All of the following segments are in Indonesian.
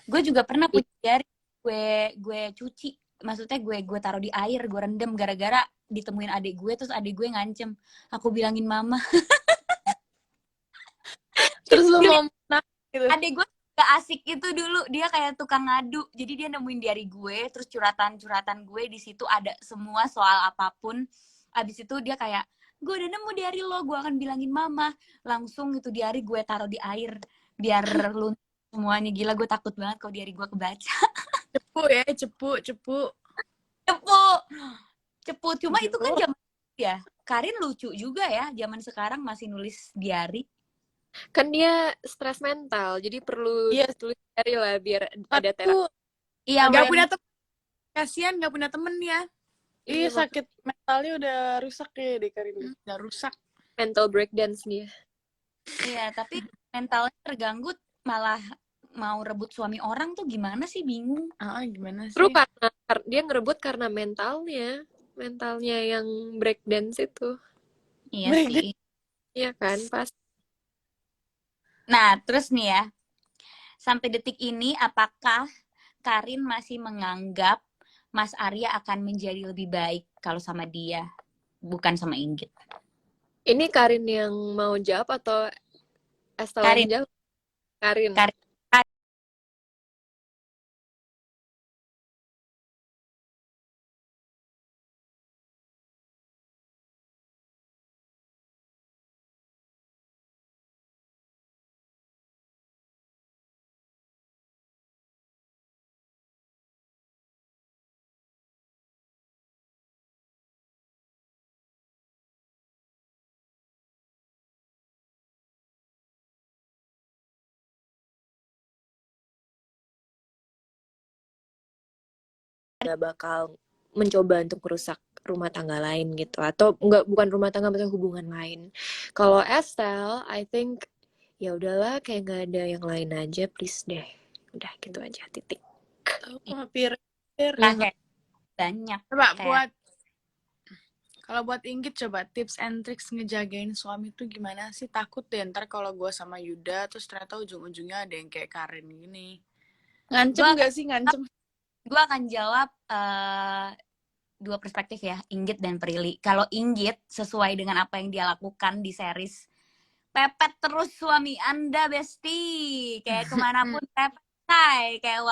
Gue juga pernah punya diary, gue cuci, maksudnya gue taruh di air, gue rendam gara-gara ditemuin adik gue, terus adik gue ngancem, aku bilangin mama. Terus lu mau gitu. Adik gue gak asik itu dulu, dia kayak tukang ngadu, jadi dia nemuin diary gue, terus curhatan gue di situ ada semua soal apapun. Abis itu dia kayak, gue udah nemu diary lo, gue akan bilangin mama. Langsung itu diary gue taruh di air biar luntur semuanya. Gila, gue takut banget kalau diary gue kebaca. Cepu ya, cepu. Cepu cuma itu kan zaman ya. Karin lucu juga ya, zaman sekarang masih nulis diary. Kan dia stres mental, jadi perlu tulis diary lah biar ada terapi. Iya, gak punya temen, kasihan gak punya temen ya. Iya, sakit mentalnya udah rusak ya deh Karin. Udah rusak. Mental breakdown dia. Iya, tapi mentalnya terganggu malah mau rebut suami orang tuh gimana sih, bingung. Gimana sih? Terus karena dia ngerebut karena mentalnya yang breakdance itu. Iya sih. Iya kan, pas. Nah, terus nih ya, sampai detik ini apakah Karin masih menganggap Mas Arya akan menjadi lebih baik kalau sama dia, bukan sama Inggit? Ini Karin yang mau jawab atau Estel Karin. yang jawab? Karin. Nggak bakal mencoba untuk merusak rumah tangga lain gitu, atau bukan rumah tangga, maksudnya hubungan lain. Kalau Estelle, I think ya udahlah, kayak nggak ada yang lain aja, please deh, udah gitu aja, titik. Hampir banyak. Coba kayak... kalau buat Inggit, coba tips and tricks ngejagain suami tuh gimana sih? Takut deh ntar kalau gue sama Yuda terus ternyata ujung-ujungnya ada yang kayak Karin gini. Ngancem gak sih? Ngancem. Gue akan jawab dua perspektif ya, Inggit dan Prilly. Kalau Inggit, sesuai dengan apa yang dia lakukan di series, pepet terus suami Anda, Besti. Kayak kemanapun pepet, kayak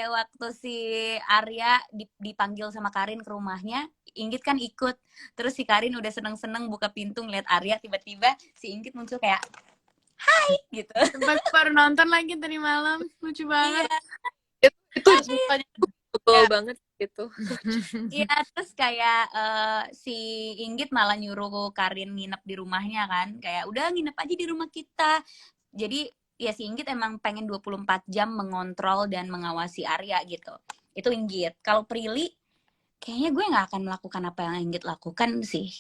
waktu si Arya dipanggil sama Karin ke rumahnya, Inggit kan ikut. Terus si Karin udah seneng-seneng buka pintu ngeliat Arya, tiba-tiba si Inggit muncul kayak, hai, gitu. Baru nonton lagi tadi malam, lucu banget. Itu betul banget gitu. Iya, terus kayak si Inggit malah nyuruh Karin nginep di rumahnya kan. Kayak udah nginep aja di rumah kita. Jadi ya si Inggit emang pengen 24 jam mengontrol dan mengawasi Arya gitu. Itu Inggit. Kalau Prilly, kayaknya gue gak akan melakukan apa yang Inggit lakukan sih.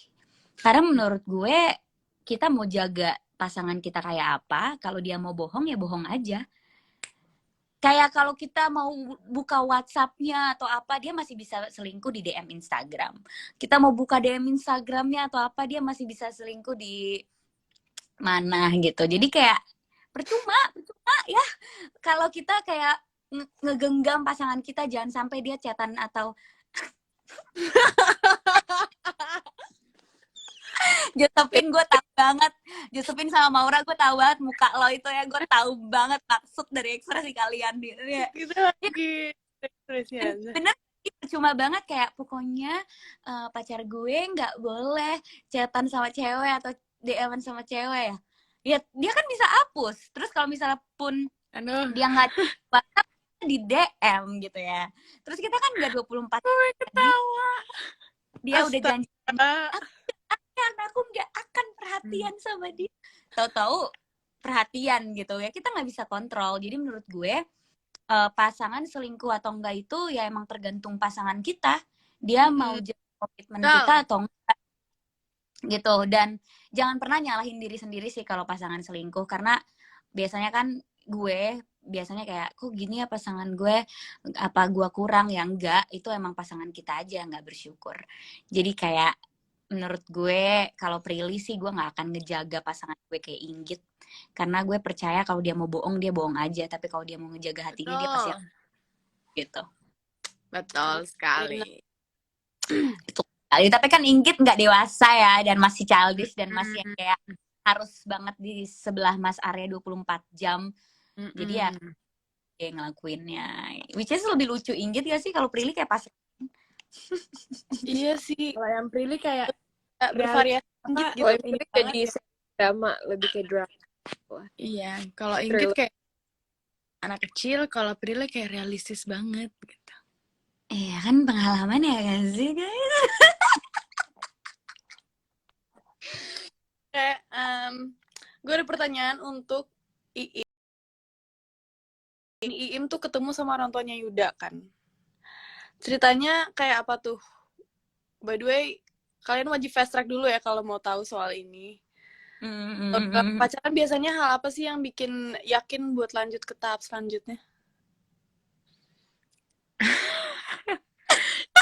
Karena menurut gue, kita mau jaga pasangan kita kayak apa. Kalau dia mau bohong, ya bohong aja. Kayak kalau kita mau buka WhatsApp-nya atau apa, dia masih bisa selingkuh di DM Instagram. Kita mau buka DM Instagram-nya atau apa, dia masih bisa selingkuh di mana gitu. Jadi kayak percuma ya. Kalau kita kayak ngegenggam pasangan kita, jangan sampai dia chatan atau Josephine, gue tahu banget. Josephine sama Maura, gue tahu banget muka lo itu ya. Gue tahu banget maksud dari ekspresi kalian. Gitu lagi ekspresinya. Bener, cuma banget kayak pokoknya pacar gue nggak boleh chatan sama cewek atau DM-an sama cewek ya. Ya dia kan bisa hapus. Terus kalau misalnya pun dia nggak WhatsApp, di DM gitu ya. Terus kita kan nggak 24 jam. Ketawa. Dia udah janji, aku nggak akan perhatian sama dia. Tahu-tahu perhatian gitu ya. Kita nggak bisa kontrol. Jadi menurut gue pasangan selingkuh atau enggak itu ya emang tergantung pasangan kita. Dia mau jaga komitmen kita atau enggak gitu. Dan jangan pernah nyalahin diri sendiri sih kalau pasangan selingkuh, karena biasanya kan gue biasanya kayak kok gini ya pasangan gue, apa gue kurang? Ya enggak, itu emang pasangan kita aja nggak bersyukur. Jadi kayak menurut gue kalau Prilly sih gue nggak akan ngejaga pasangan gue kayak Inggit. Karena gue percaya kalau dia mau bohong, dia bohong aja. Tapi kalau dia mau ngejaga hatinya, dia pasti Betul. gitu. Betul sekali. Itu. Tapi kan Inggit nggak dewasa ya, dan masih childish, dan masih yang Mm, kayak harus banget di sebelah Mas Arya 24 jam. Jadi ya mm-mm. dia ngelakuinnya. Which is lebih lucu Inggit ya sih, kalau Prilly kayak pas. Iya sih. Kalau yang Prilly kayak Bervariasi realis Inggit apa gitu. Kalau Ini ini banget jadi ya. drama, lebih kayak drama. Wah, iya, kalau Inggit thriller. kayak anak kecil, kalau Prilly kayak realistis banget gitu. Iya kan pengalaman ya kan sih guys. Kayak gue ada pertanyaan untuk Iim. Iim tuh ketemu sama orang tuanya Yuda kan. Ceritanya kayak apa tuh? By the way, kalian wajib fast track dulu ya kalau mau tahu soal ini. Pacaran biasanya hal apa sih yang bikin yakin buat lanjut ke tahap selanjutnya?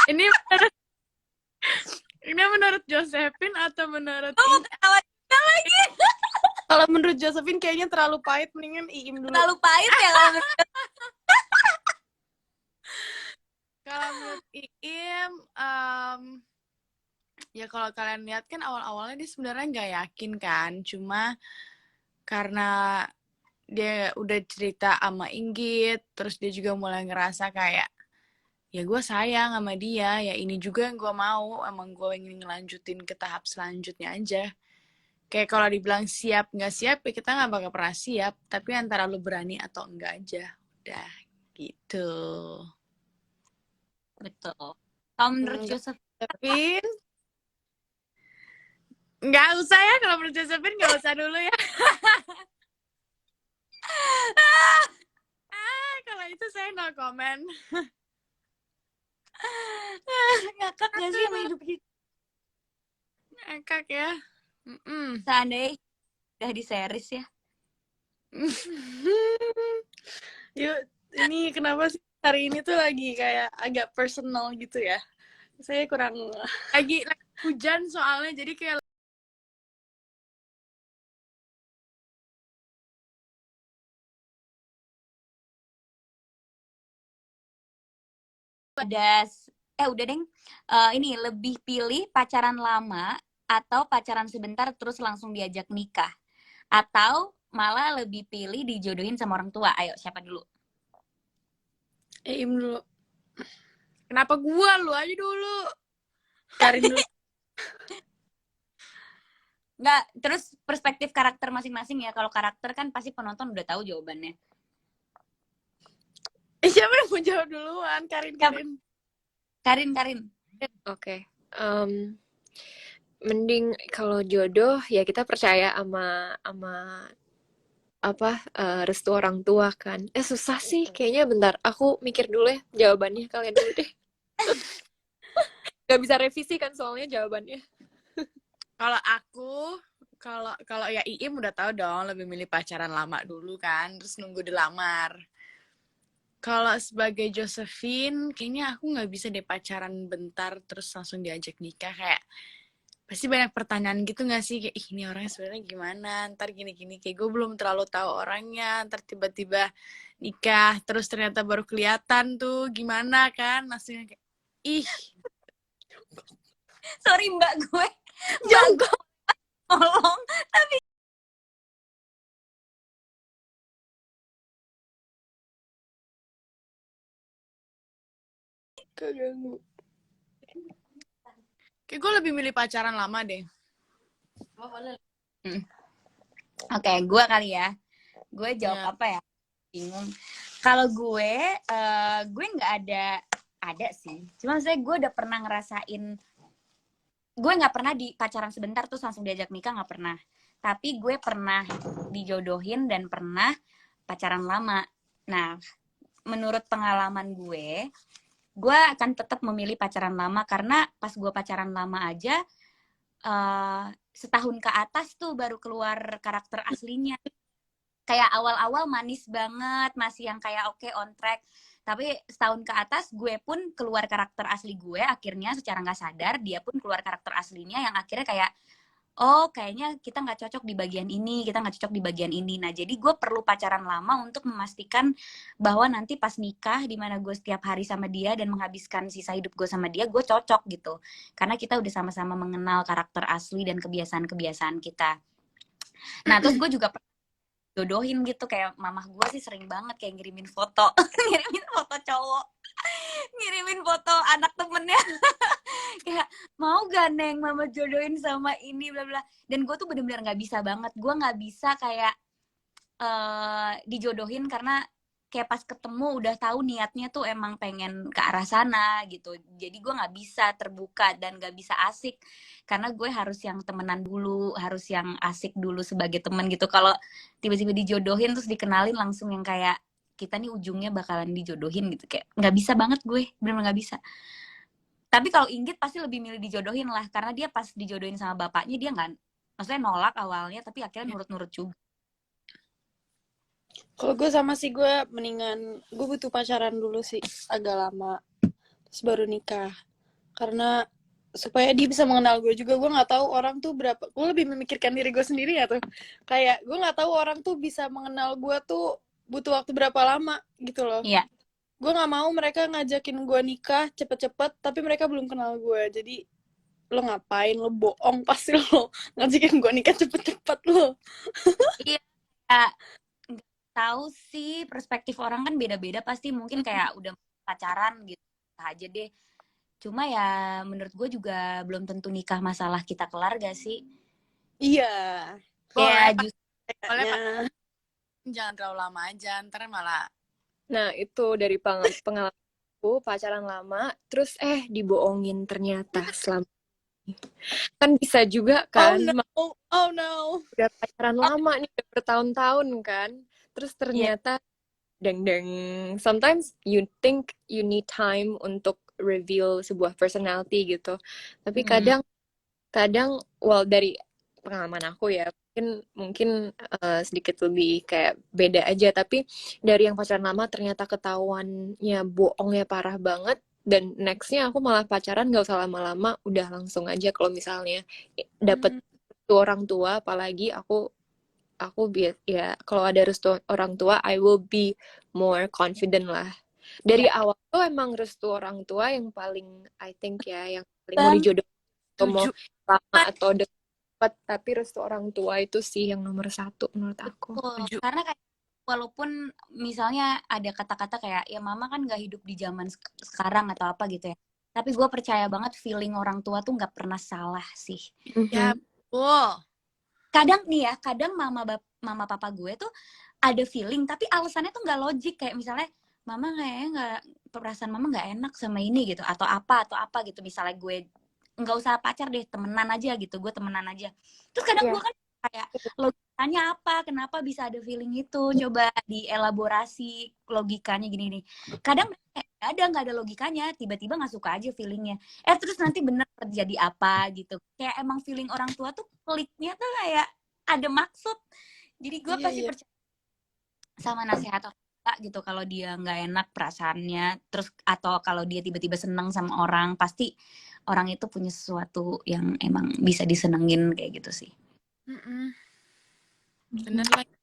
Ini menurut, ini menurut Josephine atau menurut Kalau menurut Josephine kayaknya terlalu pahit, mendingan Iim dulu. Terlalu pahit ya kalau Kalau menurut Iim, ya kalau kalian lihat kan awal-awalnya dia sebenarnya nggak yakin kan, cuma karena dia udah cerita sama Inggit, terus dia juga mulai ngerasa kayak, ya gue sayang sama dia, ya ini juga yang gue mau, emang gue ingin ngelanjutin ke tahap selanjutnya aja. Kayak kalau dibilang siap nggak siap, ya kita nggak bakal pernah siap, tapi antara lu berani atau enggak aja. Udah, gitu. betul. Kalau menurut Joseph, Josephine, Nggak usah ya, kalau menurut Josephine nggak usah dulu ya. Kalau itu saya no comment. ngakak gak sih sama hidup kita? Ngakak ya. Seandainya udah di series ya. yuk, ini kenapa sih hari ini tuh lagi kayak agak personal gitu ya? Saya kurang. Lagi hujan soalnya, jadi kayak Ada udah deng. Ini lebih pilih pacaran lama atau pacaran sebentar terus langsung diajak nikah, atau malah lebih pilih dijodohin sama orang tua? Ayo siapa dulu? Iim dulu. kenapa gua, lu aja dulu. Karin dulu. Nggak, terus perspektif karakter masing-masing ya. Kalau karakter kan pasti penonton udah tahu jawabannya. Siapa yang mau jawab duluan? Karin. Karin. Oke. Mending kalau jodoh ya kita percaya sama apa restu orang tua kan. Susah sih kayaknya, bentar. Aku mikir dulu ya jawabannya, kalian dulu deh. Gak bisa revisi kan soalnya jawabannya. Kalau aku, kalau ya Iim udah tahu dong, lebih milih pacaran lama dulu kan, terus nunggu dilamar. Kalau sebagai Josephine, kayaknya aku nggak bisa deh pacaran bentar terus langsung diajak nikah. Kayak pasti banyak pertanyaan gitu nggak sih? Kayak, ih ini orangnya sebenarnya gimana? Ntar gini-gini, kayak gue belum terlalu tahu orangnya. Ntar tiba-tiba nikah, terus ternyata baru kelihatan tuh gimana kan? Langsung kayak, ih. Sorry mbak gue. Jongkok. Tolong. Keganggu. Kayak gue lebih milih pacaran lama deh. Oke, gue kali ya. Gue jawab Ya. apa ya? Bingung. Kalau gue nggak ada sih. Cuma saya gue udah pernah ngerasain. Gue nggak pernah di pacaran sebentar terus langsung diajak nikah, nggak pernah. Tapi gue pernah dijodohin dan pernah pacaran lama. Nah, menurut pengalaman gue akan tetap memilih pacaran lama karena pas gue pacaran lama aja setahun ke atas tuh baru keluar karakter aslinya. Kayak awal-awal manis banget, masih yang kayak oke, on track. Tapi setahun ke atas gue pun keluar karakter asli gue, akhirnya secara nggak sadar dia pun keluar karakter aslinya yang akhirnya kayak oh kayaknya kita nggak cocok di bagian ini, kita nggak cocok di bagian ini. Nah jadi gue perlu pacaran lama untuk memastikan bahwa nanti pas nikah, di mana gue setiap hari sama dia dan menghabiskan sisa hidup gue sama dia, gue cocok gitu. Karena kita udah sama-sama mengenal karakter asli dan kebiasaan-kebiasaan kita. Nah terus gue juga jodohin gitu, kayak mamah gue sih sering banget kayak ngirimin foto ngirimin foto cowok, ngirimin foto anak temennya kayak mau gak Neng mama jodohin sama ini bla bla. Dan gue tuh bener-bener nggak bisa banget, gue nggak bisa kayak dijodohin karena kayak pas ketemu udah tahu niatnya tuh emang pengen ke arah sana gitu. Jadi gue nggak bisa terbuka dan nggak bisa asik karena gue harus yang temenan dulu, harus yang asik dulu sebagai temen gitu. Kalau tiba-tiba dijodohin terus dikenalin langsung yang kayak kita nih ujungnya bakalan dijodohin gitu, kayak nggak bisa banget gue, bener-bener nggak bisa. Tapi kalau Inggit pasti lebih milih dijodohin lah, karena dia pas dijodohin sama bapaknya dia nggak, maksudnya nolak awalnya tapi akhirnya nurut-nurut juga. Kalau gue sama sih, gue mendingan gue butuh pacaran dulu sih agak lama, terus baru nikah. Karena supaya dia bisa mengenal gue juga. Gue nggak tahu orang tuh berapa. Gue lebih memikirkan diri gue sendiri ya tuh. Kayak gue nggak tahu orang tuh bisa mengenal gue tuh butuh waktu berapa lama gitu loh. Iya. Gue nggak mau mereka ngajakin gue nikah cepet-cepet tapi mereka belum kenal gue. Jadi lo ngapain, lo bohong pasti lo ngajakin gue nikah cepet-cepet lo. Iya, nggak tahu sih, perspektif orang kan beda-beda, pasti mungkin kayak udah pacaran gitu aja deh. Cuma ya menurut gue juga belum tentu nikah masalah kita kelar gak sih? Iya. Boleh, Kayak justru boleh Kayaknya. jangan terlalu lama aja, ntar malah Nah, itu dari pengalaman aku pacaran lama, terus dibohongin ternyata selama ini. Kan bisa juga Oh kan, no. Oh no. udah pacaran lama nih, udah bertahun-tahun kan. Terus ya. ternyata deng-deng. Sometimes you think you need time untuk reveal sebuah personality gitu. Tapi kadang well dari pengalaman aku ya, mungkin sedikit lebih kayak beda aja, tapi dari yang pacaran lama ternyata ketahuannya bohongnya parah banget, dan nextnya aku malah pacaran gak usah lama-lama, udah langsung aja kalau misalnya dapet restu orang tua, apalagi aku ya kalau ada restu orang tua I will be more confident lah. Dari awal tuh emang restu orang tua yang paling I think ya, yang paling mau dijodohin atau mau lama atau dekat, tapi restu orang tua itu sih yang nomor satu menurut aku. Betul. Karena kayak walaupun misalnya ada kata-kata kayak ya mama kan nggak hidup di zaman sekarang atau apa gitu ya, tapi gue percaya banget feeling orang tua tuh nggak pernah salah sih. ya Kadang nih ya, kadang mama papa gue tuh ada feeling tapi alasannya tuh nggak logik, kayak misalnya mama kayaknya nggak, perasaan mama nggak enak sama ini gitu, atau apa gitu. Misalnya gue nggak usah pacar deh, temenan aja gitu, gue temenan aja. Terus kadang gue kan kayak logikanya apa, kenapa bisa ada feeling itu, coba dielaborasi logikanya gini nih. Kadang nggak ada logikanya, tiba-tiba nggak suka aja feelingnya, terus nanti bener terjadi apa gitu, kayak emang feeling orang tua tuh kliknya tuh kayak ada maksud. Jadi gue pasti percaya sama nasihat orang tua gitu, kalau dia nggak enak perasaannya, terus atau kalau dia tiba-tiba seneng sama orang, pasti orang itu punya sesuatu yang emang bisa disenengin kayak gitu sih. bener lagi.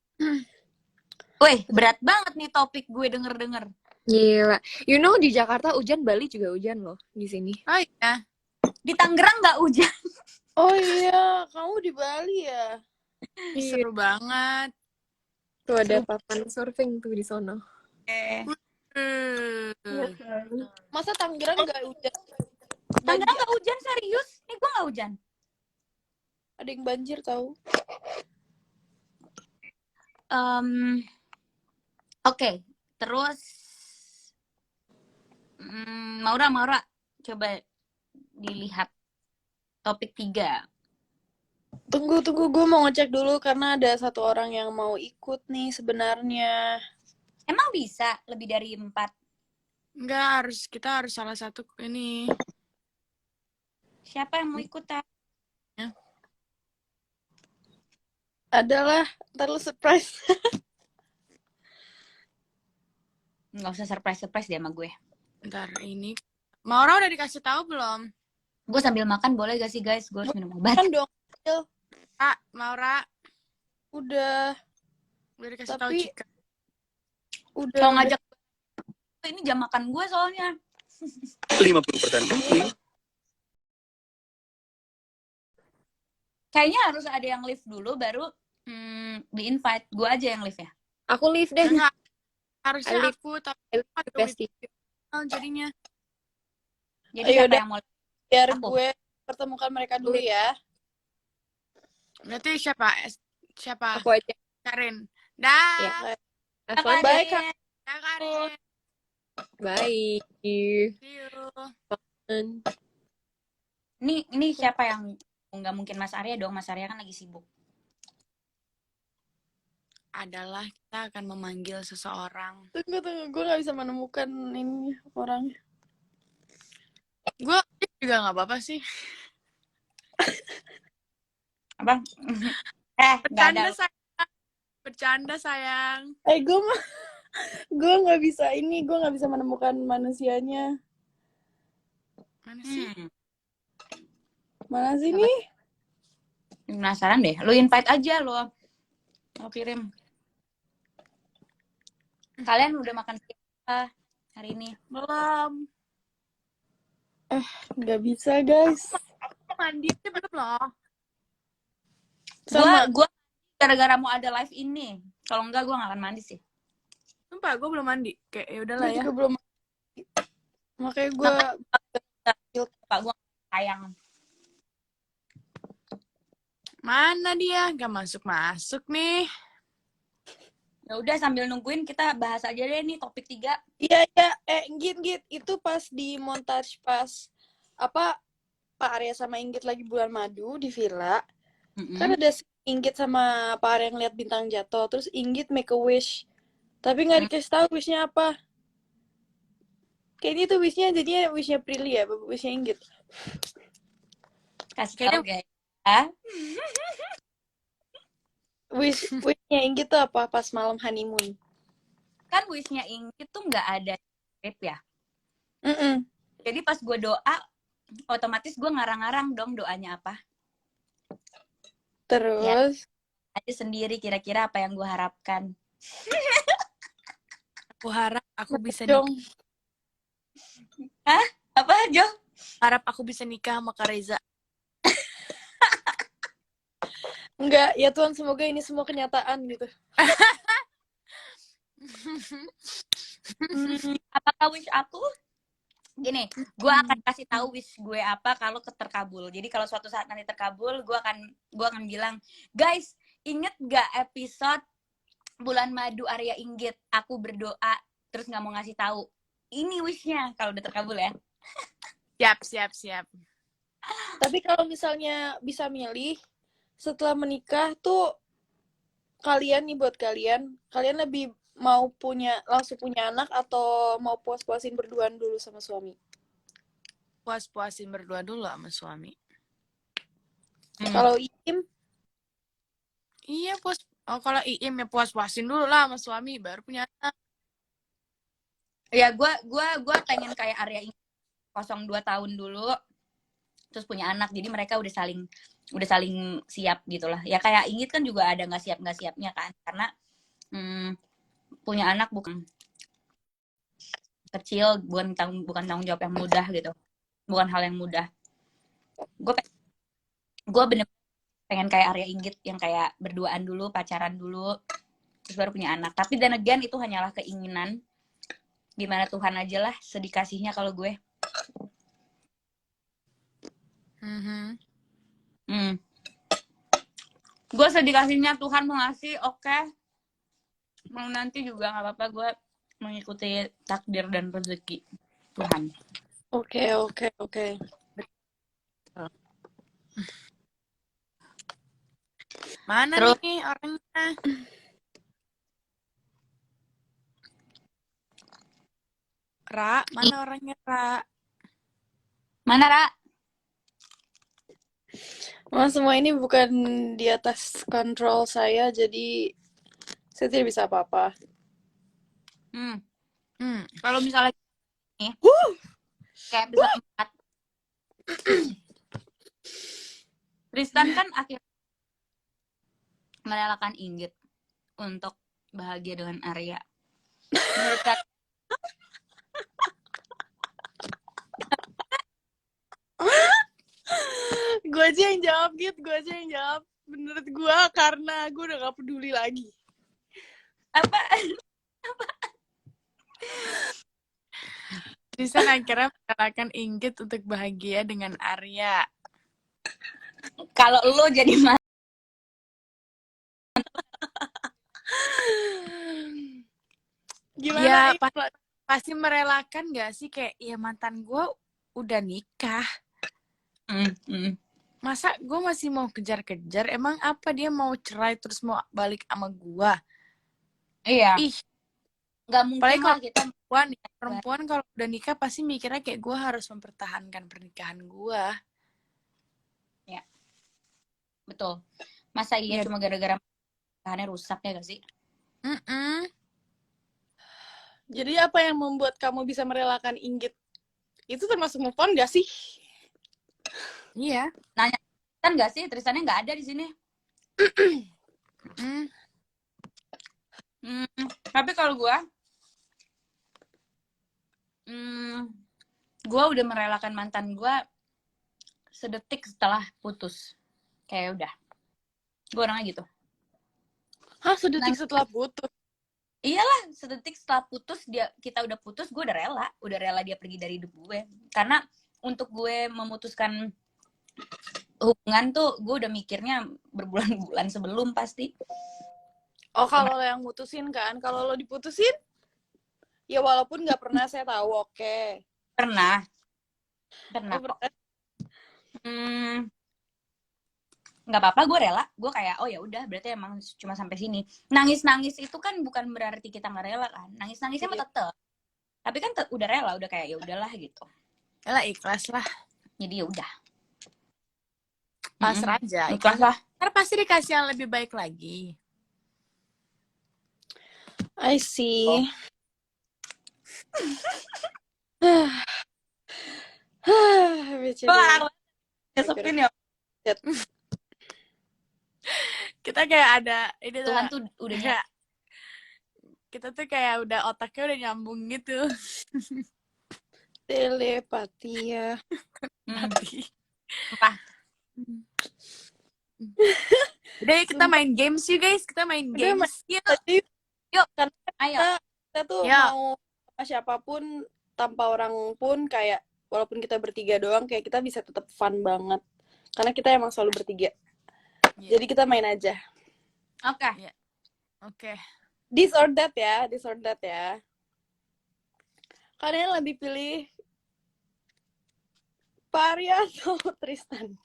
Wih, berat banget nih topik gue denger-denger. Gila. You know di Jakarta hujan, Bali juga hujan loh di sini. Oh iya, Di Tangerang nggak hujan. Oh iya, kamu di Bali ya? seru banget. Tuh ada papan surfing tuh di sono. Masa Tangerang nggak hujan? Tangerang nggak hujan, serius? Nih gue nggak hujan. Ada yang banjir tahu? Oke, terus Maura, coba dilihat topik 3. Tunggu, gue mau ngecek dulu karena ada satu orang yang mau ikut nih sebenarnya. Emang bisa lebih dari 4? Enggak, kita harus salah satu ini. Siapa yang mau ikutan? Adalah, ntar lu surprise. Nggak usah surprise deh sama gue. Ntar ini. Maura udah dikasih tahu belum? Gue sambil makan boleh gak sih guys? Gue harus minum obat. Kan dong. Maura, Udah, dikasih tahu tapi Cika. Kalau udah. ngajak ini jam makan gue soalnya. 50% booking. Kayaknya harus ada yang live dulu baru di-invite. Gue aja yang live ya. Aku leave deh. Enggak, harusnya I leave. aku tapi I leave ada Besti. jadinya. Jadi Ayo siapa udah. yang mau live? Biar Aku. gue pertemukan mereka dulu ya. Berarti siapa? Aku aja. Karin. Ya. Dah. Have fun. Bye, Karin. Kak. Dah, Karin. Bye. See you. Ini siapa yang nggak mungkin Mas Arya dong? Mas Arya kan lagi sibuk. Adalah kita akan memanggil seseorang. Tunggu. Gue gak bisa menemukan ini orangnya. Gue juga nggak apa-apa sih. Abang. Nggak ada. Bercanda sayang. Gue gak bisa ini. Gue gak bisa menemukan manusianya. Mana sih? Mana sih nih? Penasaran deh. Lu invite aja lo. Mau kirim. Kalian udah makan siapa hari ini? Belum. Gak bisa, guys. Mandi aja belum loh. Sama. Gue gara-gara mau ada live ini. Kalau enggak gue gak akan mandi sih. Sumpah gue belum mandi. Kayak ya udahlah Gue ya. juga belum. Makanya gue. Pak gue sayang. Mana dia? Gak masuk nih. Ya udah sambil nungguin kita bahas aja deh nih topik 3. Iya. Git. Itu pas di montage pas apa Pak Arya sama Inggit lagi bulan madu di villa. Kan ada Inggit sama Pak Arya ngeliat bintang jatuh. Terus Inggit make a wish. Tapi nggak dikasih tahu wishnya apa. Kayaknya tuh wishnya jadinya wishnya Prilly ya, wishnya Inggit. Kasih tahu guys. Ya. Wishnya Inggit tuh apa pas malam honeymoon? Kan wishnya Inggit tuh nggak ada script ya. Mm-mm. Jadi pas gue doa, otomatis gue ngarang-ngarang dong doanya apa. Terus Aja sendiri kira-kira apa yang gue harapkan. Aku harap aku bisa dong. Hah? Apa, Jo? Harap aku bisa nikah sama Kak Reza. Enggak, ya Tuhan semoga ini semua kenyataan gitu. Apakah wish aku? Gini, gue akan kasih tahu wish gue apa kalau terkabul. Jadi kalau suatu saat nanti terkabul, gue akan bilang, guys, inget gak episode bulan madu Arya Inggit? Aku berdoa terus nggak mau ngasih tahu. Ini wishnya kalau udah terkabul ya. Siap. Tapi kalau misalnya bisa milih setelah menikah tuh kalian lebih mau langsung punya anak atau mau puas-puasin berduaan dulu sama suami? Puas-puasin berdua dulu sama suami. Kalau Iim? Iya, kalau Iim ya puas-puasin dulu lah sama suami baru punya anak. Ya gue pengen kayak Arya Inggit 02 tahun dulu terus punya anak. Jadi mereka udah saling siap gitulah. Ya kayak Inggit kan juga ada nggak siapnya kan. Karena punya anak bukan kecil, bukan tanggung jawab yang mudah gitu. Bukan hal yang mudah. Gue bener pengen kayak Arya Inggit yang kayak berduaan dulu, pacaran dulu, terus baru punya anak. Tapi dan again itu hanyalah keinginan. Gimana Tuhan aja lah sedikasihnya kalau gue. Gue sedikasihnya Tuhan mau ngasih, oke. Mau nanti juga nggak apa-apa, gue mengikuti takdir dan rezeki Tuhan. Oke. Mana Terus, nih orangnya? Ra, mana orangnya Ra? mana Ra? Semua ini bukan di atas kontrol saya, jadi saya tidak bisa apa-apa. Kalau misalnya nih, kayak episode 4, Tristan kan akhirnya merelakan Inggit untuk bahagia dengan Arya? Menurut kalian? Gue aja yang jawab gitu, gue aja yang jawab. Menurut gue karena gue udah gak peduli lagi. Apa? Tristan akhirnya merelakan Inggit untuk bahagia dengan Arya. Kalau lo jadi Gimana? Ya Ik? pasti merelakan gak sih? Kayak ya mantan gue udah nikah. Masa gue masih mau kejar-kejar? Emang apa dia mau cerai terus mau balik sama gue? Iya, Ih, nggak mungkin apalagi lah kalau kita. perempuan kalau udah nikah pasti mikirnya kayak gue harus mempertahankan pernikahan gue. Betul. Masa iya Ya. cuma gara-gara pernikahannya rusak ya gak sih? Jadi apa yang membuat kamu bisa merelakan Inggit? Itu termasuk move on gak sih? Iya. Nanya kan gak sih? Tristannya nggak ada di sini. Tapi kalau gue udah merelakan mantan gue sedetik setelah putus. Kayak udah. Gue orangnya gitu. Hah, sedetik setelah putus? Iyalah, sedetik setelah putus, kita udah putus, gue udah rela dia pergi dari hidup gue. Karena untuk gue memutuskan hubungan tuh, gue udah mikirnya berbulan-bulan sebelum pasti. Oh, kalau lo yang mutusin kan? Kalau lo diputusin, ya walaupun nggak pernah saya tahu, oke. Pernah Oh, kok. Nggak apa-apa, gue rela. Gue kayak, oh ya udah, berarti emang cuma sampai sini. Nangis-nangis itu kan bukan berarti kita nggak rela kan. Nangis-nangisnya mah tetep. Tapi kan udah rela, udah kayak ya udahlah gitu. Yalah, ikhlas lah. Jadi ya udah. Pasrah aja. Ikhlas lah. Ntar pasti dikasih yang lebih baik lagi. I see. Kesepin ya. Kita kayak ada ini tuh. Tuhan tuh udah kayak kita tuh kayak udah otaknya udah nyambung gitu. Telepati ya. Apa? Udah yuk kita main games yuk guys. Kita main Udah, games. Yuk, Karena ayo. kita tuh Ya. mau sama siapapun tanpa orang pun kayak walaupun kita bertiga doang kayak kita bisa tetap fun banget. Karena kita emang selalu bertiga. Yeah. Jadi kita main aja. Oke. Oke. This or that ya. Kalian lebih pilih Arya atau Tristan?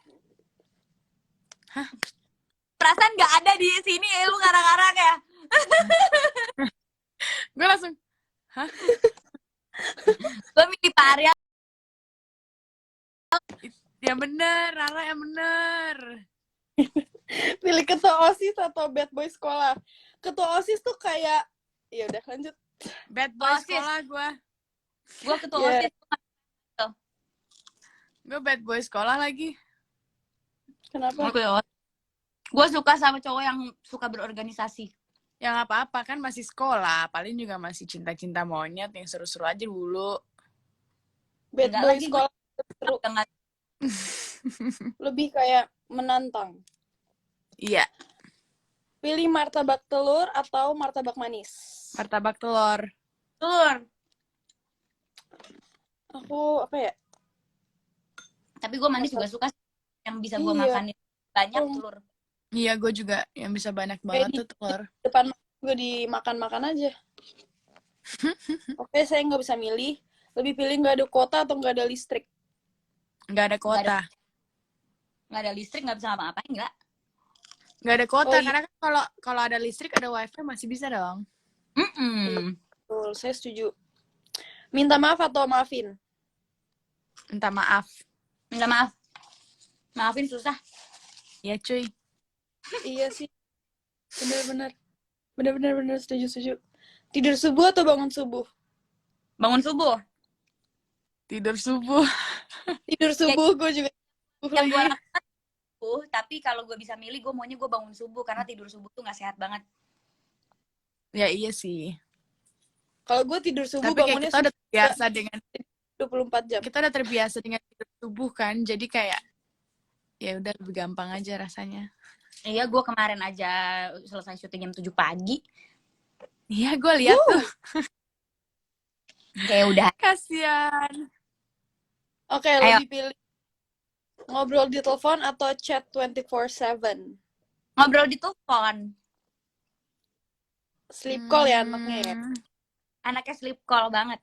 Perasaan nggak ada di sini, lu ngarang-ngarang ya? Gue langsung Gue milih Pak Arya. ya bener, Rara yang bener. Pilih ketua OSIS atau bad boy sekolah? Ketua OSIS tuh kayak ya udah lanjut. Bad boy OSIS. sekolah gue. Gue ketua Yeah. OSIS. Gue bad boy sekolah lagi. Kenapa? Gue suka sama cowok yang suka berorganisasi. Ya nggak apa-apa kan masih sekolah. Paling juga masih cinta-cinta monyet yang seru-seru aja dulu. Bad Enggak boy lagi, sekolah seru. Dengan Lebih kayak menantang. Iya, Pilih martabak telur atau martabak manis? martabak telur. telur. Aku apa ya? Tapi gue manis juga suka yang bisa gue Iya. makanin banyak telur. Iya, gue juga yang bisa banyak banget tuh telur. Depan gue dimakan-makan aja. Oke, saya nggak bisa milih. Lebih pilih nggak ada kuota atau nggak ada listrik? Nggak ada kuota. Nggak ada listrik, nggak bisa ngapa-ngapain, nggak? Nggak ada kuota, Oh, iya. karena kan kalau ada listrik, ada wifi masih bisa dong. Betul, saya setuju. Minta maaf atau maafin? Minta maaf. Minta maaf. Maafin susah. Ya cuy. Iya sih. Bener setuju. Tidur subuh atau bangun subuh? Bangun subuh. Tidur subuh. Tidur subuh gue juga. Jam 2 Lagi. subuh, tapi kalau gue bisa milih, gue maunya gue bangun subuh karena tidur subuh tuh nggak sehat banget. Ya iya sih. Kalau gue tidur subuh Tapi kayak bangunnya kita udah terbiasa dengan 24 jam. kita udah terbiasa dengan tidur subuh kan, jadi kayak ya udah lebih gampang aja rasanya. Iya, gue kemarin aja selesai syuting jam 7 pagi. Iya, gue lihat tuh. Kayak udah. Kasian. Oke, Ayo. lebih pilih ngobrol di telepon atau chat 24/7? Ngobrol di telepon. Sleep call ya anaknya ya? Anaknya sleep call banget.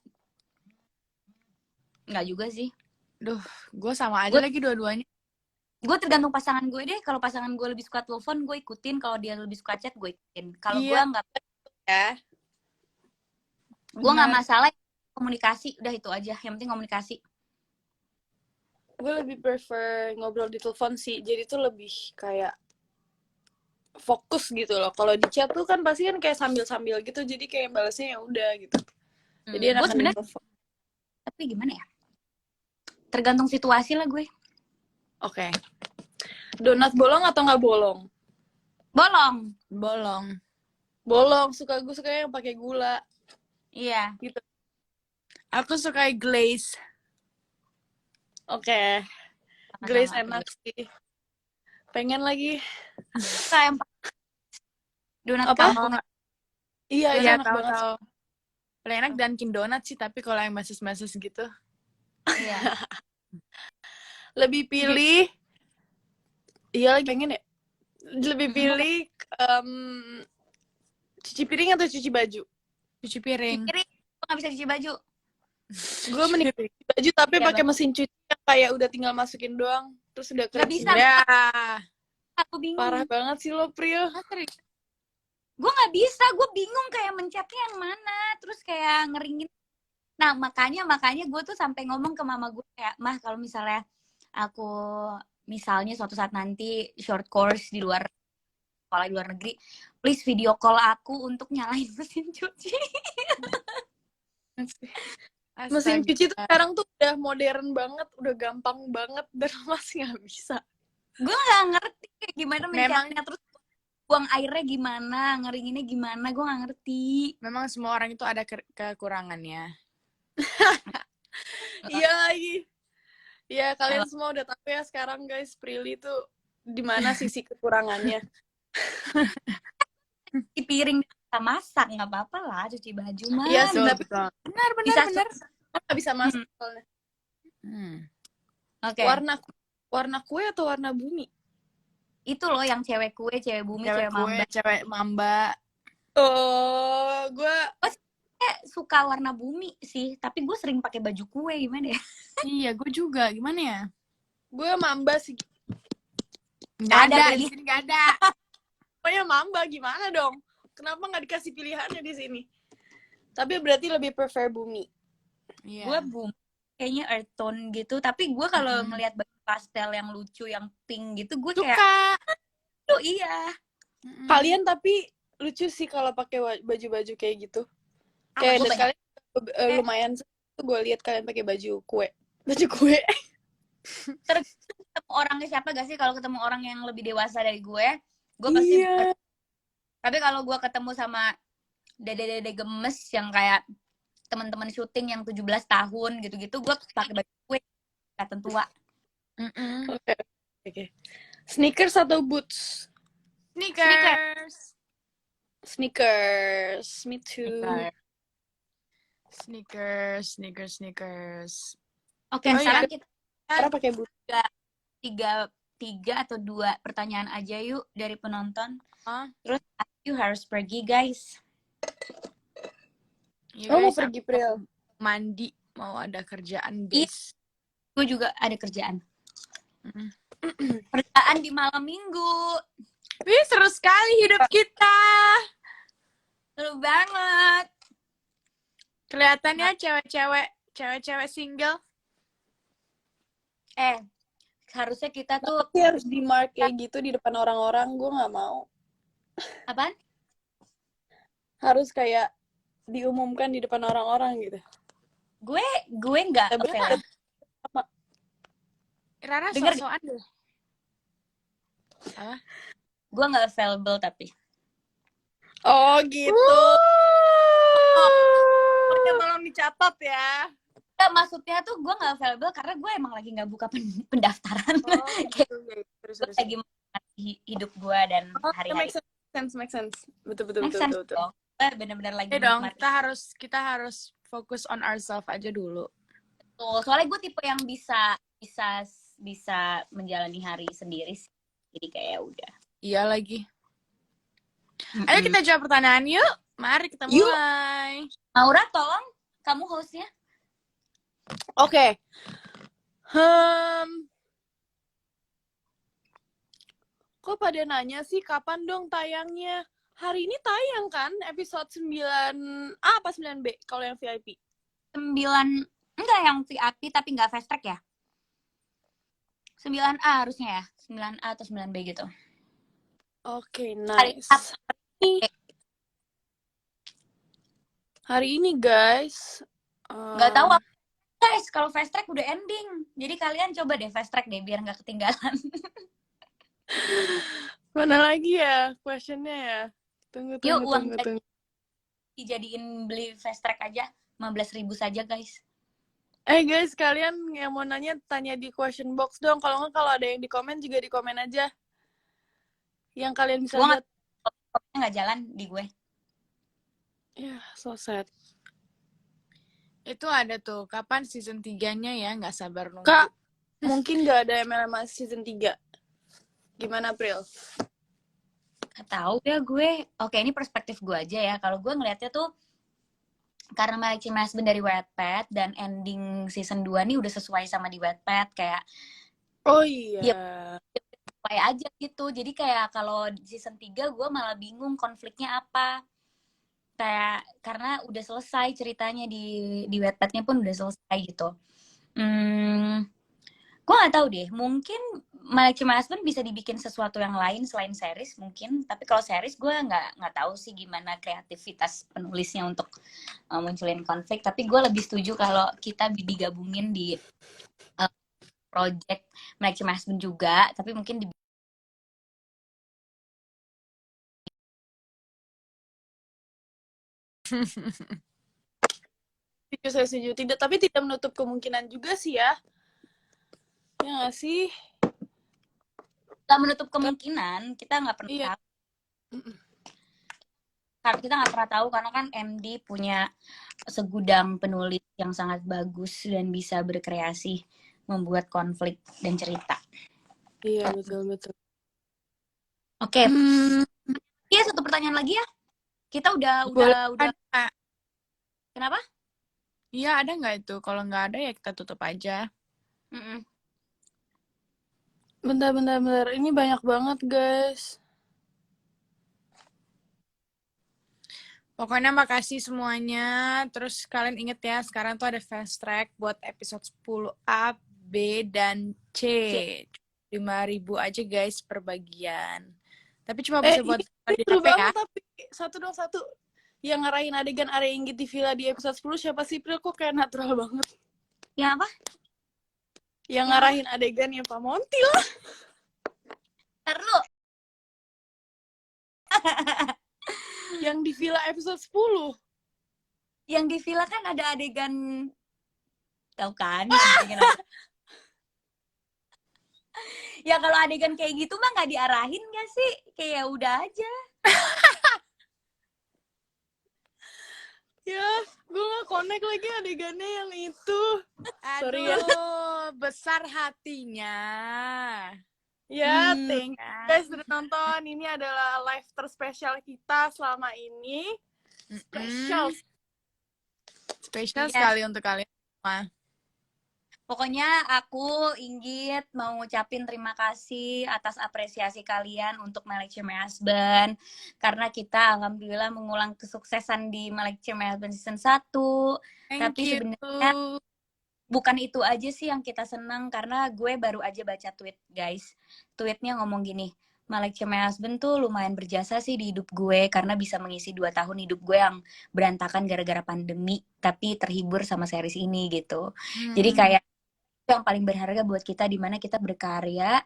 Enggak juga sih. Duh, gue sama aja lagi dua-duanya. Gue tergantung pasangan gue deh. Kalau pasangan gue lebih suka telepon, gue ikutin. Kalau dia lebih suka chat, gue ikutin. Kalau gue nggak, Ya. gue nggak masalah komunikasi. Udah itu aja. Yang penting komunikasi. Gue lebih prefer ngobrol di telepon sih. Jadi tuh lebih kayak fokus gitu loh. Kalau di chat tuh kan pasti kan kayak sambil-sambil gitu. Jadi kayak balasnya ya udah gitu. Jadi Gue enakan sebenarnya, telepon. tapi gimana ya? Tergantung situasi lah gue. Oke. Donat bolong atau nggak bolong? Bolong. Bolong. Bolong. Gue suka yang pakai gula. Iya. Gitu. Aku suka glaze. Oke. Glaze enak sih. Pengen lagi. Kayak donat Apa? kampung. Iya, Iya, enak banget. tahu-tahu. Paling enak Dunkin Donut sih, tapi kalau yang meses-meses gitu. Iya. Lebih pilih. Iya lagi pengen ya. Lebih pilih cuci piring atau cuci baju? Cuci piring. Gue nggak bisa cuci baju. Gue mending cuci baju tapi Iya, pakai mesin cuci yang kayak udah tinggal masukin doang. Terus udah Nggak kering. bisa. Ya. Aku bingung. Parah banget sih lo, Pril. Gue nggak bisa. Gue bingung kayak mencetnya yang mana. Terus kayak ngeringin. Nah, makanya gue tuh sampai ngomong ke mama gue kayak, "Mah, kalau misalnya aku misalnya suatu saat nanti short course di luar sekolah di luar negeri, please video call aku untuk nyalain mesin cuci." Mesin cuci tuh sekarang tuh udah modern banget, udah gampang banget, dan masih nggak bisa. Gue nggak ngerti kayak gimana Memang mencetnya, terus buang airnya gimana, ngeringinnya gimana, gue nggak ngerti. memang semua orang itu ada kekurangannya. Iya lagi. Ya kalian semua udah tahu ya sekarang guys, Prilly tuh di mana sisi kekurangannya. Cuci piring bisa masak nggak apa-apa lah, cuci baju mah. Iya sih, Betul, tapi betul. Bisa Benar. nggak bisa masak soalnya. Oke. Warna kue atau warna bumi? Itu loh yang cewek kue, cewek bumi, Cewek cewek mamba. cewek mamba. Oh, gue Suka warna bumi sih, tapi gue sering pakai baju kue, gimana ya? Iya, gue juga. Gimana ya? gue mamba sih. Nggak Ada, ada, Prilly. di sini nggak ada. Pokoknya mamba gimana dong? Kenapa nggak dikasih pilihannya di sini? Tapi berarti lebih prefer bumi. Iya. Gue bumi, kayaknya earth tone gitu. Tapi gue kalau ngelihat baju pastel yang lucu, yang pink gitu, gue kayak, Suka. tuh iya. Kalian tapi lucu sih kalau pakai baju-baju kayak gitu. Kayak Gua dan kalian lumayan tuh gue lihat kalian pakai baju kue. Baju kue. Ketemu orangnya siapa gak sih? Kalau ketemu orang yang lebih dewasa dari gue pasti. Iya. Tapi kalau gue ketemu sama dede-dede gemes yang kayak teman-teman syuting yang 17 tahun gitu-gitu, gue pakai baju kue kelihatan tua. Oke. Sneakers atau boots? Sneakers. Me too. Sneakers. Oke, Oh, sekarang iya. kita Karena pakai boots. tiga atau 2 pertanyaan aja yuk dari penonton. Hah? Terus you harus pergi guys. You Oh, mau guys, pergi Pril? mandi, mau ada kerjaan guys. Gue juga ada kerjaan. Kerjaan di malam minggu. Wih, seru sekali hidup kita. Seru banget. Kelihatannya cewek-cewek single. Harusnya kita tuh Tapi harus di mark kayak gitu di depan orang-orang, gue nggak mau. apaan? Harus kayak diumumkan di depan orang-orang gitu. Gue nggak Tapi apa ya. Rara Dengar sok-sokan deh. Hah? Gue nggak available tapi. Oh gitu. Pokoknya tolong dicatat ya. Ya, maksudnya tuh gue nggak available karena gue emang lagi nggak buka pendaftaran. Oh Kayak gitu. Ya, terus gue terus. lagi menikmati hidup gue dan Oh, hari-hari. make sense. Betul. Make sense dong. Gue bener-bener lagi Ya dong, menikmati. kita harus fokus on ourselves aja dulu. Tuh, soalnya gue tipe yang bisa menjalani hari sendiri sih. Jadi kayak ya udah. Iya lagi. Ayo kita jawab pertanyaan yuk. Mari kita Yuk. mulai. Maura, tolong kamu hostnya. Oke. Kok pada nanya sih kapan dong tayangnya? Hari ini tayang kan episode 9A apa 9B kalau yang VIP? 9, enggak yang VIP tapi nggak fast track ya? 9A harusnya ya. 9A atau 9B gitu. Oke, Hari nice. Hari ini guys. Nggak tahu guys, kalau fast track udah ending. Jadi kalian coba deh fast track deh biar nggak ketinggalan. Mana lagi ya questionnya ya? Tunggu. Uang dijadiin beli fast track aja 15.000 saja guys. Guys, kalian yang mau nanya tanya di question box dong. Kalau nggak, kalau ada yang di komen juga di komen aja. Yang kalian bisa Gua lihat. nggak jalan di gue. Ya, so sad. Itu ada tuh, kapan season 3-nya ya? Nggak sabar nunggu. Kak, mungkin nggak ada MLM season 3. Gimana, April? Gak tahu ya gue. Oke, ini perspektif gue aja ya. Kalau gue ngelihatnya tuh karena My Chimney Husband dari Wattpad dan ending season 2 nih udah sesuai sama di Wattpad kayak Oh iya. ya, sesuai aja gitu. Jadi kayak kalau season 3 gue malah bingung konfliknya apa. Kayak karena udah selesai ceritanya di Wattpad-nya pun udah selesai gitu. Gue nggak tahu deh, mungkin My Chimney Husband bisa dibikin sesuatu yang lain selain series mungkin, tapi kalau series gue nggak tahu sih gimana kreativitas penulisnya untuk munculin konflik, tapi gue lebih setuju kalau kita digabungin di project My Chimney Husband juga, tapi mungkin di Saya setuju. Tapi tidak menutup kemungkinan juga sih ya. Ya nggak sih? nggak menutup kemungkinan, kita nggak pernah Iya. tahu. Karena kita nggak pernah tahu karena kan MD punya segudang penulis yang sangat bagus dan bisa berkreasi membuat konflik dan cerita. Iya, betul. Oke. Iya, satu pertanyaan lagi ya. Kita udah. Ada. Kenapa? Iya, ada nggak itu? Kalau nggak ada ya kita tutup aja. Bentar. Ini banyak banget, guys. Pokoknya makasih semuanya. Terus kalian inget ya, sekarang tuh ada fast track buat episode 10A, B, dan C. 5.000 aja guys per bagian. Tapi cuma bisa buat ini di seru HP ya. banget, tapi satu. Yang ngarahin adegan Arya Inggit di villa di episode 10 siapa sih, Pril? Kok kayak natural banget. Ya apa? Yang ngarahin adegan ya Pak Montil. Terus. Yang di villa episode 10. Yang di villa kan ada adegan, tahu kan? Ya kalau adegan kayak gitu mah nggak diarahin nggak sih? Kayak udah aja. Ya, gue gak connect lagi adegannya yang itu. Sorry ya. Aduh, besar hatinya. Ya, thank you guys udah nonton. Ini adalah live terspesial kita selama ini. Spesial sekali untuk kalian semua. Pokoknya aku, Inggit, mau ngucapin terima kasih atas apresiasi kalian untuk My Chimney Husband. Karena kita alhamdulillah mengulang kesuksesan di My Chimney Husband season 1. Tapi sebenarnya bukan itu aja sih yang kita senang, karena gue baru aja baca tweet, guys. Tweetnya ngomong gini, My Chimney Husband tuh lumayan berjasa sih di hidup gue, karena bisa mengisi 2 tahun hidup gue yang berantakan gara-gara pandemi, tapi terhibur sama series ini gitu. Jadi kayak yang paling berharga buat kita, dimana kita berkarya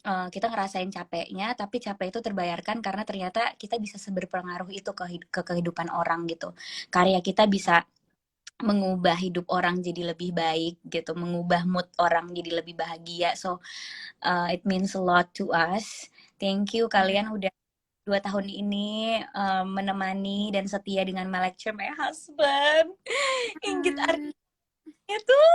kita ngerasain capeknya, tapi capek itu terbayarkan karena ternyata kita bisa berpengaruh itu ke kehidupan orang gitu. Karya kita bisa mengubah hidup orang jadi lebih baik gitu, mengubah mood orang jadi lebih bahagia. So it means a lot to us. Thank you kalian udah 2 tahun ini menemani dan setia dengan My Lecture My Husband. Inggit Arya tuh,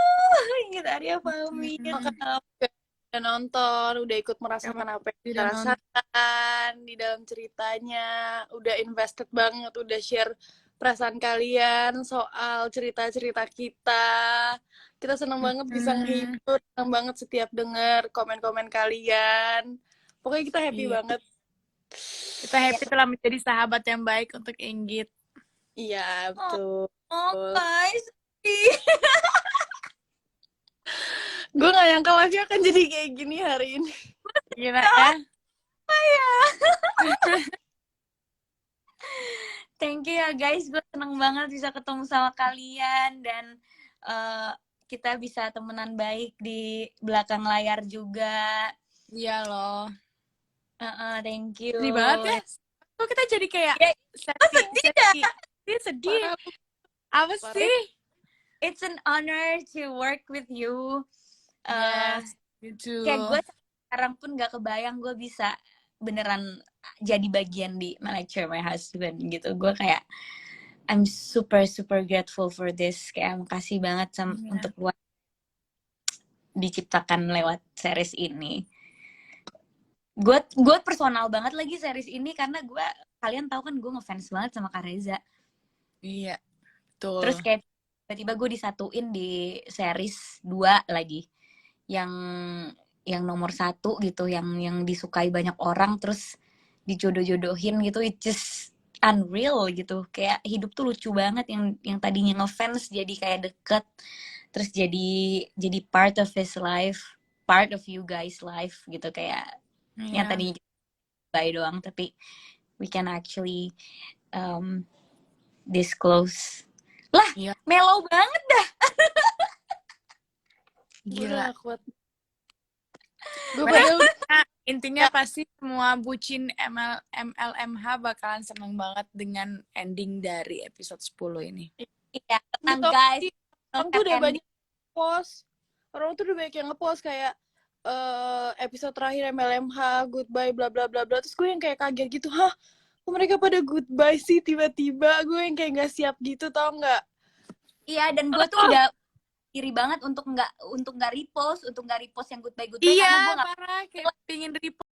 Inggit Arya Fahmi. Makasih udah nonton, udah ikut merasakan apa yang kita Udah nonton. rasakan di dalam ceritanya, udah invested banget, udah share perasaan kalian soal cerita-cerita kita. Kita senang banget bisa ngehibur, senang banget setiap denger komen-komen kalian. Pokoknya kita happy Iya. banget. Kita happy telah menjadi sahabat yang baik untuk Inggit. Iya, betul. Oh guys, Gue gak nyangka live-nya akan jadi kayak gini hari ini. Gila ya. thank you ya guys, gue seneng banget bisa ketemu sama kalian dan kita bisa temenan baik di belakang layar juga. Iya loh. Thank you. Sedih banget ya. Kok kita jadi kayak Ya, sedih ya? Sedih. Apa Parah. sih? It's an honor to work with you. Yes, you too. Kayak gue sekarang pun gak kebayang gue bisa beneran jadi bagian di My Lecture My Husband gitu. Gue kayak I'm super grateful for this. Kayak makasih banget untuk lo diciptakan lewat series ini. Gue personal banget lagi series ini karena kalian tahu kan gue ngefans banget sama Kak Reza. Iya, betul. Terus kayak tiba-tiba gue disatuin di series 2 lagi. Yang nomor 1 gitu, yang disukai banyak orang, terus dijodoh-jodohin gitu, it just unreal gitu. Kayak hidup tuh lucu banget, yang tadinya ngefans jadi kayak deket, terus jadi part of his life, part of you guys life gitu, kayak yang tadinya bye doang, tapi we can actually disclose lah. Iya. Mellow banget dah. Gila. Gue padahal Intinya pasti semua bucin MLMH bakalan seneng banget dengan ending dari episode 10 ini. Iya, tenang Betul guys. sih. Orang tuh udah banyak post. Orang tuh udah banyak yang ngepost kayak episode terakhir MLMH, goodbye, bla bla bla bla. Terus gue yang kayak kaget gitu, hah? Kok mereka pada goodbye sih tiba-tiba? Gue yang kayak nggak siap gitu, tau nggak? Iya, dan gue tuh udah iri banget untuk nggak repost yang goodbye karena gue Iya, nggak parah. Kayak pingin repost.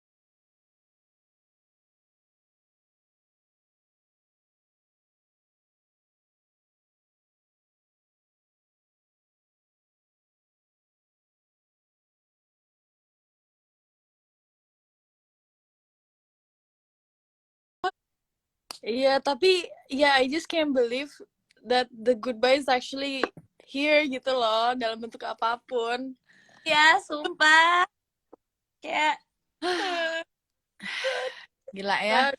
Iya, tapi ya I just can't believe that the goodbye is actually here gitu loh, dalam bentuk apapun. ya, sumpah kayak Gila ya.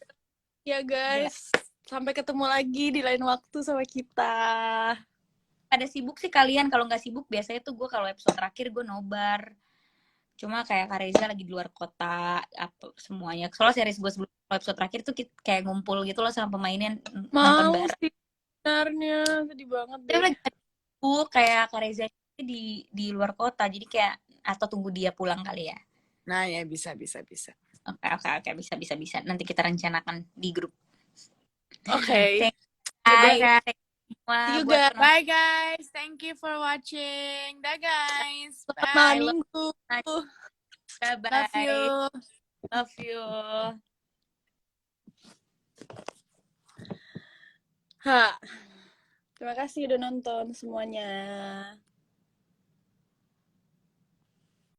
Ya guys, sampai ketemu lagi di lain waktu sama kita. pada sibuk sih kalian. Kalau nggak sibuk biasanya tuh gue kalau episode terakhir gue nobar, cuma kayak Kak Reza lagi di luar kota apa semuanya. Soalnya series gue sebelum episode terakhir tuh kayak ngumpul gitu loh sama pemainnya, nonton Mau bareng. sih sebenarnya, sedih banget Dia deh. lagi kayak Kak Reza di luar kota, jadi kayak atau tunggu dia pulang kali ya. Nah ya bisa. Oke, bisa. Nanti kita rencanakan di grup. Oke. Bye. See you guys. Bye guys. Thank you for watching. Dah guys. Selamat Bye. minggu. Bye. Love you. Love you. Ha. Terima kasih udah nonton semuanya.